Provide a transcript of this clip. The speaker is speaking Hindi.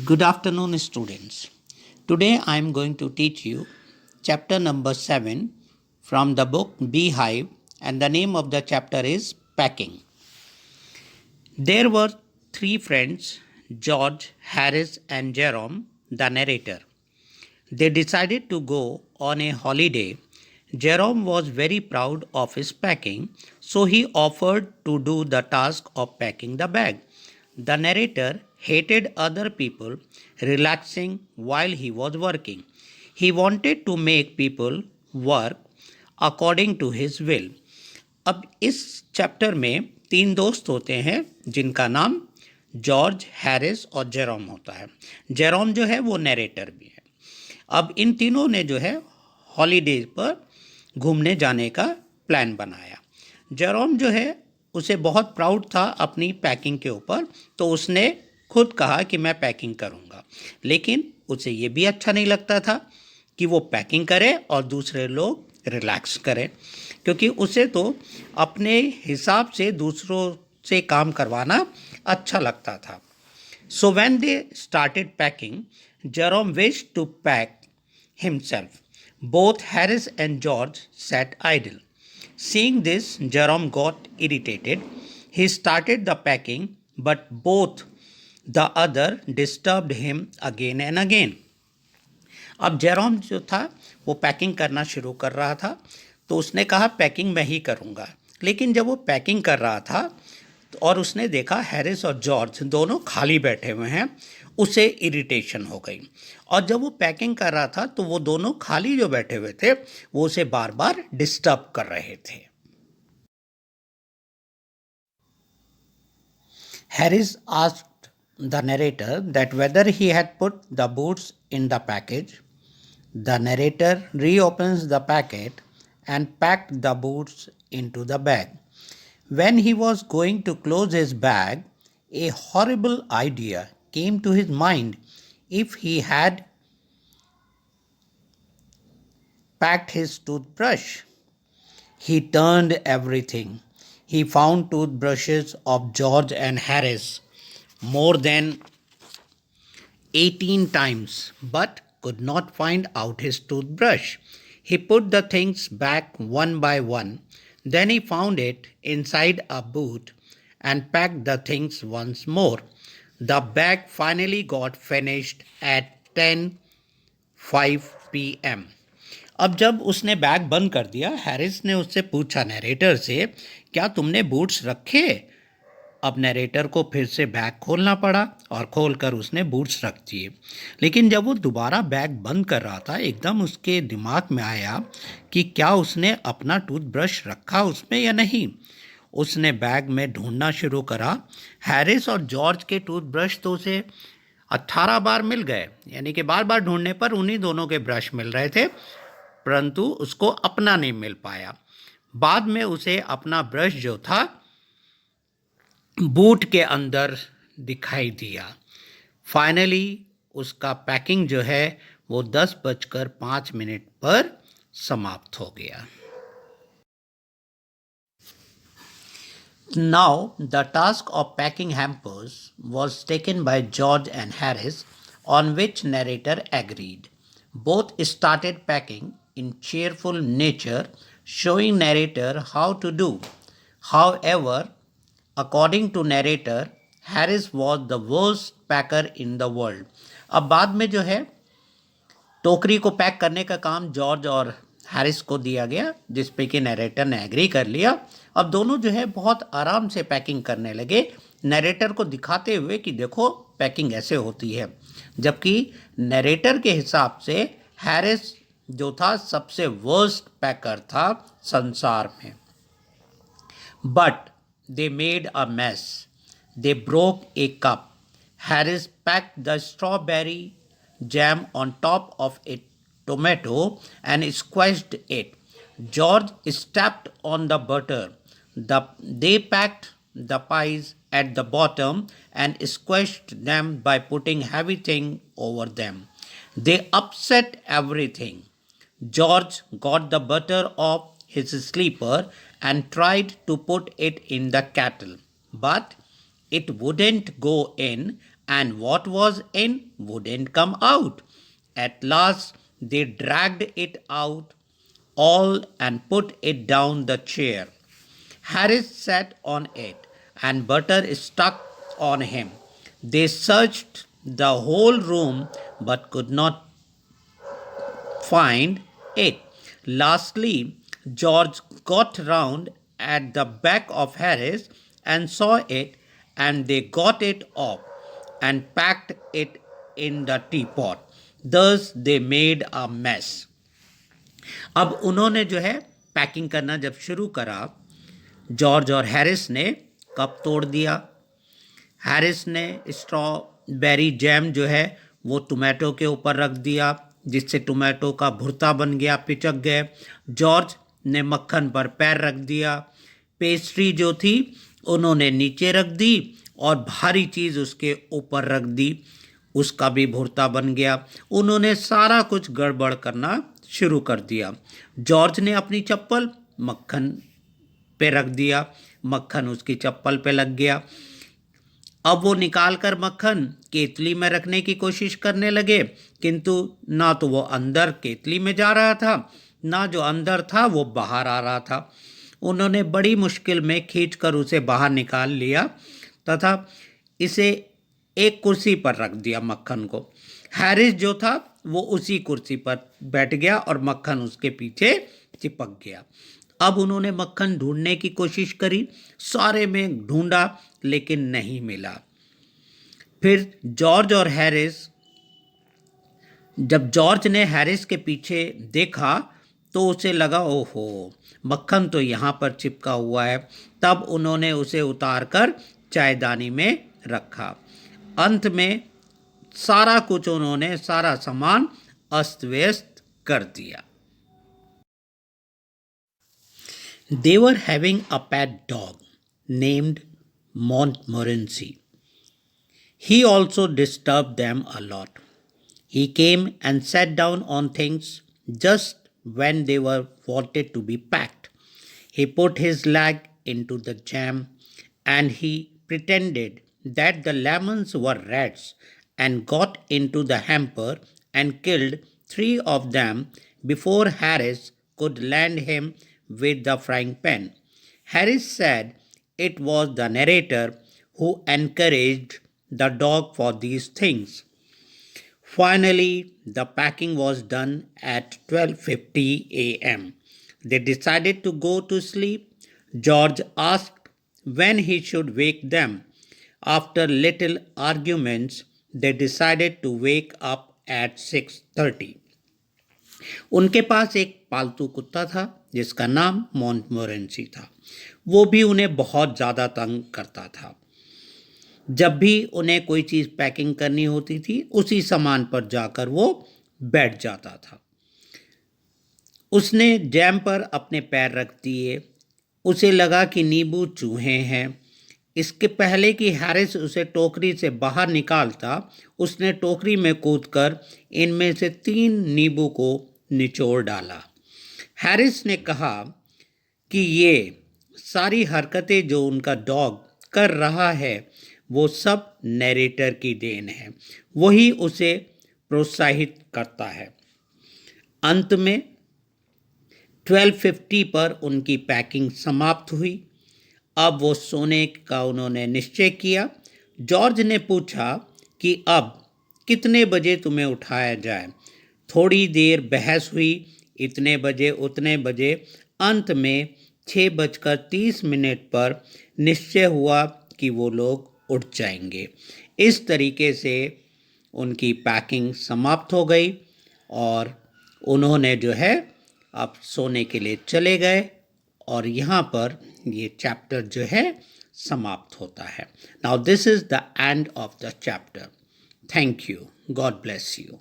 Good afternoon, students. Today I am going to teach you chapter number 7 from the book Beehive, and the name of the chapter is Packing. There were three friends, George, Harris, and Jerome, the narrator. They decided to go on a holiday. Jerome was very proud of his packing, so he offered to do the task of packing the bag. The narrator hated other people relaxing while he was working. He wanted to make people work according to his will. अब इस चैप्टर में तीन दोस्त होते हैं जिनका नाम जॉर्ज, हैरिस और जेरोम होता है. जेरोम जो है वो नरेटर भी है. अब इन तीनों ने जो है हॉलीडे पर घूमने जाने का प्लान बनाया. जेरोम जो है उसे बहुत प्राउड था अपनी पैकिंग के ऊपर, तो उसने खुद कहा कि मैं पैकिंग करूँगा. लेकिन उसे ये भी अच्छा नहीं लगता था कि वो पैकिंग करे और दूसरे लोग रिलैक्स करें, क्योंकि उसे तो अपने हिसाब से दूसरों से काम करवाना अच्छा लगता था. So when they started packing, Jerome wished to pack himself. Both Harris and George sat idle. Seeing this, Jerome got irritated. He started the packing, but both the other disturbed him again and again. अब जेरोम जो था वो पैकिंग करना शुरू कर रहा था, तो उसने कहा पैकिंग मैं ही करूँगा. लेकिन जब वो पैकिंग कर रहा था और उसने देखा हैरिस और जॉर्ज दोनों खाली बैठे हुए हैं, उसे इरिटेशन हो गई. और जब वो पैकिंग कर रहा था तो वो दोनों खाली जो बैठे हुए थे वो उसे बार बार डिस्टर्ब कर रहे थे. Harris asked the narrator that whether he had put the boots in the package. The narrator reopens the packet and packed the boots into the bag. When he was going to close his bag, a horrible idea came to his mind. If he had packed his toothbrush, he turned everything. He found toothbrushes of George and Harris more than 18 times, but could not find out his toothbrush. He put the things back one by one. Then he found it inside a boot and packed the things once more. The bag finally got finished at 10:05 p.m. अब जब उसने बैग बंद कर दिया, हैरिस ने उससे पूछा नरेटर से, क्या तुमने बूट्स रखे? अब नरेटर को फिर से बैग खोलना पड़ा और खोलकर उसने बूट्स रख दिए. लेकिन जब वो दोबारा बैग बंद कर रहा था, एकदम उसके दिमाग में आया कि क्या उसने अपना टूथब्रश रखा उसमें या नहीं. उसने बैग में ढूंढना शुरू करा. हैरिस और जॉर्ज के टूथब्रश तो उसे 18 बार मिल गए, यानी कि बार बार ढूंढने पर उन्हीं दोनों के ब्रश मिल रहे थे, परंतु उसको अपना नहीं मिल पाया. बाद में उसे अपना ब्रश जो था बूट के अंदर दिखाई दिया. फाइनली उसका पैकिंग जो है वो 10:05 पर समाप्त हो गया. Now the task of packing hampers was taken by George and Harris, on which narrator agreed. Both started packing in cheerful nature, showing narrator how to do. However, according to narrator, Harris was the worst packer in the world. अब बाद में जो है टोकरी को पैक करने का काम जॉर्ज और हैरिस को दिया गया, जिस पे कि नरेटर ने एग्री कर लिया. अब दोनों जो है बहुत आराम से पैकिंग करने लगे, नरेटर को दिखाते हुए कि देखो पैकिंग ऐसे होती है. जबकि नरेटर के हिसाब से हैरिस जो था सबसे वर्स्ट पैकर था संसार में. But they made a mess. They broke a cup. Harris packed the strawberry jam on top of a tomato and squashed it. George stepped on the butter. They packed the pies at the bottom and squashed them by putting heavy things over them. They upset everything. George got the butter off his sleeper and tried to put it in the kettle, but it wouldn't go in and what was in wouldn't come out. At last, they dragged it out all and put it down the chair. Harris sat on it, and butter stuck on him. They searched the whole room but could not find it. Lastly, George got round at the back of Harris and saw it, and they got it off and packed it in the teapot. Thus, they made a mess. अब उन्होंने जो है पैकिंग करना जब शुरू करा, जॉर्ज और हैरिस ने कप तोड़ दिया। हैरिस ने स्ट्रॉबेरी जैम जो है वो टोमेटो के ऊपर रख दिया, जिससे टोमेटो का भुर्ता बन गया, पिचक गए। जॉर्ज ने मक्खन पर पैर रख दिया। पेस्ट्री जो थी उन्होंने नीचे रख दी और भारी चीज़ उसके ऊपर रख दी, उसका भी भुर्ता बन गया। उन्होंने सारा कुछ गड़बड़ करना शुरू कर दिया। जॉर्ज ने अपनी चप्पल मक्खन पे रख दिया, मक्खन उसकी चप्पल पे लग गया। अब वो निकाल कर मक्खन केतली में रखने की कोशिश करने लगे, किंतु ना तो वो अंदर केतली में जा रहा था, ना जो अंदर था वो बाहर आ रहा था। उन्होंने बड़ी मुश्किल में खींचकर उसे बाहर निकाल लिया तथा इसे एक कुर्सी पर रख दिया मक्खन को। हैरिस जो था वो उसी कुर्सी पर बैठ गया और मक्खन उसके पीछे चिपक गया। अब उन्होंने मक्खन ढूंढने की कोशिश करी, सारे में ढूंढा लेकिन नहीं मिला। फिर जॉर्ज और हैरिस, जब जॉर्ज ने हैरिस के पीछे देखा तो उसे लगा ओहो मक्खन तो यहाँ पर चिपका हुआ है। तब उन्होंने उसे उतारकर चायदानी में रखा। अंत में सारा कुछ उन्होंने सारा सामान अस्त व्यस्त कर दिया। They were having a pet dog named Montmorency. He also disturbed them a lot. He came and sat down on things just when they were wanted to be packed. He put his leg into the jam and he pretended that the lemons were rats and got into the hamper and killed 3 of them before Harris could land him with the frying pan. Harris said it was the narrator who encouraged the dog for these things. Finally, the packing was done at 12:50 a.m. They decided to go to sleep. George asked when he should wake them. After little arguments, they decided to wake up at 6:30. उनके पास एक पालतू कुत्ता था जिसका नाम मॉन्टमोरेंसी था। वो भी उन्हें बहुत ज़्यादा तंग करता था। जब भी उन्हें कोई चीज़ पैकिंग करनी होती थी उसी सामान पर जाकर वो बैठ जाता था। उसने जैम पर अपने पैर रख दिए। उसे लगा कि नींबू चूहे हैं। इसके पहले कि हैरिस उसे टोकरी से बाहर निकालता, उसने टोकरी में कूदकर इनमें से 3 नींबू को निचोड़ डाला। हैरिस ने कहा कि ये सारी हरकतें जो उनका डॉग कर रहा है वो सब नैरेटर की देन है, वही उसे प्रोत्साहित करता है। अंत में 12:50 पर उनकी पैकिंग समाप्त हुई। अब वो सोने का उन्होंने निश्चय किया। जॉर्ज ने पूछा कि अब कितने बजे तुम्हें उठाया जाए। थोड़ी देर बहस हुई, इतने बजे उतने बजे। अंत में 6:30 पर निश्चय हुआ कि वो लोग उठ जाएंगे। इस तरीके से उनकी पैकिंग समाप्त हो गई और उन्होंने जो है अब सोने के लिए चले गए और यहाँ पर ये चैप्टर जो है समाप्त होता है। Now this is the end of the chapter. Thank you. God bless you.